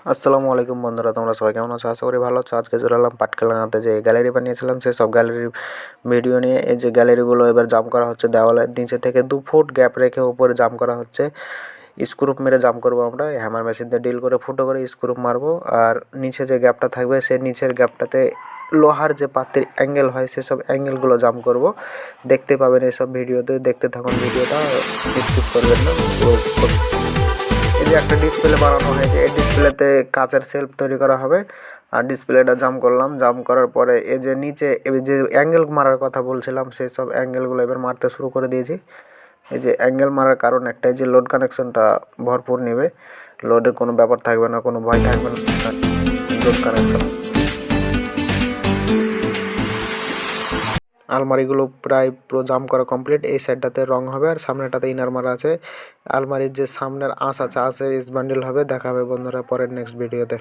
আসসালামু আলাইকুম বন্ধুরা, তোমরা সবাই কেমন আছো? আশা করি ভালো আছো। আজকে চলে এলাম পাটকেলাঙাতে, যে গ্যালারি বানিয়েছিলাম সেই সব গ্যালারির ভিডিও নিয়ে। এই যে গ্যালারিগুলো এবার জাম করা হচ্ছে, দেওয়ালের নিচে থেকে 2 ফুট গ্যাপ রেখে উপরে জাম করা হচ্ছে। স্ক্রুপ মেরে জাম করবো আমরা, হ্যামার মেশিন দিয়ে ডিল করে ফুটো করে স্ক্রুপ মারবো। আর নিচে যে গ্যাপটা থাকবে সেই নিচের গ্যাপটাতে লোহার যে পাত্রের অ্যাঙ্গেল হয় সেসব অ্যাঙ্গেলগুলো জাম করব। দেখতে পাবেন এসব ভিডিওতে, দেখতে থাকুন ভিডিওটা, স্কিপ করবেন না। এই যে একটা ডিসপ্লে বানানো হয়েছে, এই ডিসপ্লেতে কাচের শেলফ তৈরি করা হবে। আর ডিসপ্লেটা জাম করলাম, জাম করার পরে এই যে নিচে এই যে অ্যাঙ্গেল মারার কথা বলছিলাম সেই সব অ্যাঙ্গেলগুলো এবার মারতে শুরু করে দিয়েছি। এই যে অ্যাঙ্গেল মারার কারণ একটাই, যে লোড কানেকশনটা ভরপুর নেবে, লোডের কোনো ব্যাপার থাকবে না, কোনো ভয় থাকবে না। লোড কানেকশন আলমারিগুলো প্রায় পুরো জাম করা কমপ্লিট। এই সাইডটাতে রং হবে আর সামনেটাতে ইনার মারা আছে। আলমারির যে সামনের আঁশ আছে, আঁশে ইস বান্ডিল হবে। দেখা হবে বন্ধুরা পরের নেক্সট ভিডিওতে।